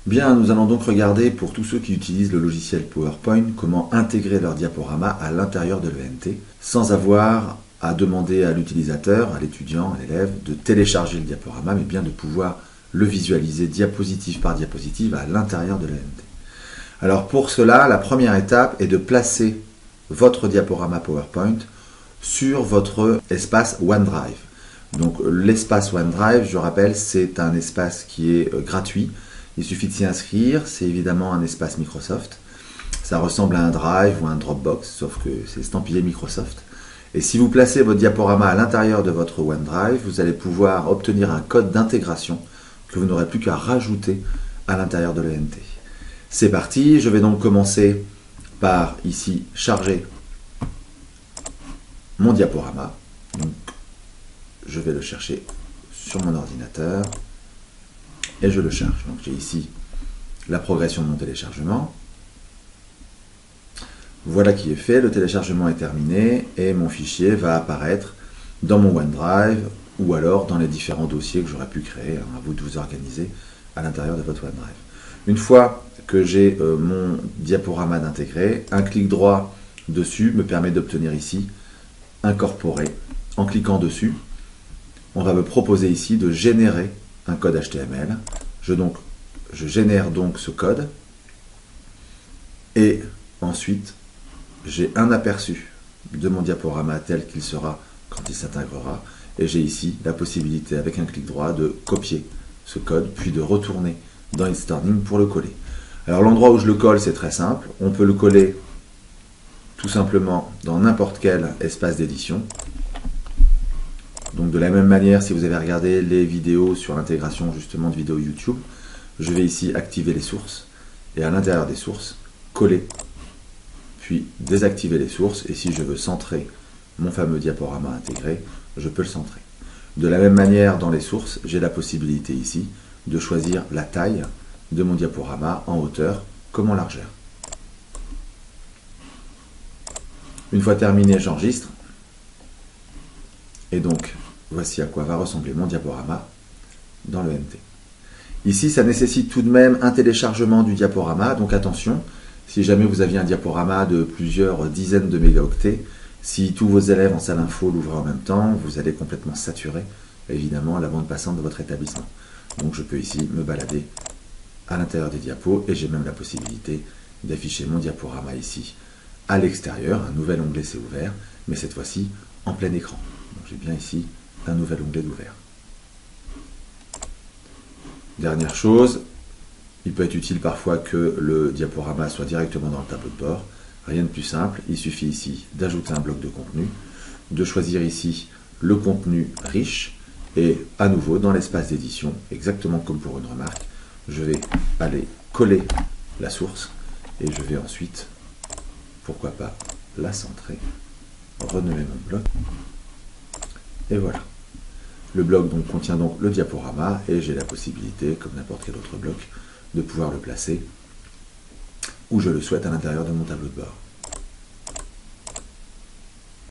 Bien, nous allons donc regarder pour tous ceux qui utilisent le logiciel PowerPoint comment intégrer leur diaporama à l'intérieur de l'ENT sans avoir à demander à l'utilisateur, à l'étudiant, à l'élève de télécharger le diaporama, mais bien de pouvoir le visualiser diapositive par diapositive à l'intérieur de l'ENT. Alors pour cela, la première étape est de placer votre diaporama PowerPoint sur votre espace OneDrive. Donc l'espace OneDrive, je rappelle, c'est un espace qui est gratuit. Il suffit de s'y inscrire, c'est évidemment un espace Microsoft. Ça ressemble à un Drive ou un Dropbox, sauf que c'est estampillé Microsoft. Et si vous placez votre diaporama à l'intérieur de votre OneDrive, vous allez pouvoir obtenir un code d'intégration que vous n'aurez plus qu'à rajouter à l'intérieur de l'ENT. C'est parti, je vais donc commencer par ici charger mon diaporama. Donc, je vais le chercher sur mon ordinateur et je le charge. Donc j'ai ici la progression de mon téléchargement. Voilà qui est fait, le téléchargement est terminé et mon fichier va apparaître dans mon OneDrive ou alors dans les différents dossiers que j'aurais pu créer. À vous de vous organiser à l'intérieur de votre OneDrive. Une fois que j'ai mon diaporama d'intégrer, un clic droit dessus me permet d'obtenir ici incorporer. En cliquant dessus, on va me proposer ici de générer un code HTML. Je génère donc ce code et ensuite j'ai un aperçu de mon diaporama tel qu'il sera quand il s'intégrera et j'ai ici la possibilité avec un clic droit de copier ce code puis de retourner dans Instarning pour le coller. Alors l'endroit où je le colle, c'est très simple, on peut le coller tout simplement dans n'importe quel espace d'édition. Donc de la même manière, si vous avez regardé les vidéos sur l'intégration justement de vidéos YouTube, je vais ici activer les sources et à l'intérieur des sources, coller, puis désactiver les sources et si je veux centrer mon fameux diaporama intégré, je peux le centrer. De la même manière, dans les sources, j'ai la possibilité ici de choisir la taille de mon diaporama en hauteur comme en largeur. Une fois terminé, j'enregistre. Et donc, voici à quoi va ressembler mon diaporama dans l'ENT. Ici, ça nécessite tout de même un téléchargement du diaporama, donc attention, si jamais vous aviez un diaporama de plusieurs dizaines de mégaoctets, si tous vos élèves en salle info l'ouvrent en même temps, vous allez complètement saturer, évidemment, la bande passante de votre établissement. Donc je peux ici me balader à l'intérieur des diapos et j'ai même la possibilité d'afficher mon diaporama ici à l'extérieur. Un nouvel onglet s'est ouvert, mais cette fois-ci en plein écran. J'ai bien ici un nouvel onglet d'ouvert. Dernière chose, il peut être utile parfois que le diaporama soit directement dans le tableau de bord. Rien de plus simple, il suffit ici d'ajouter un bloc de contenu, de choisir ici le contenu riche et à nouveau dans l'espace d'édition, exactement comme pour une remarque, je vais aller coller la source et je vais ensuite, pourquoi pas, la centrer, renommer mon bloc. Et voilà. Le bloc donc, contient donc le diaporama et j'ai la possibilité, comme n'importe quel autre bloc, de pouvoir le placer où je le souhaite à l'intérieur de mon tableau de bord.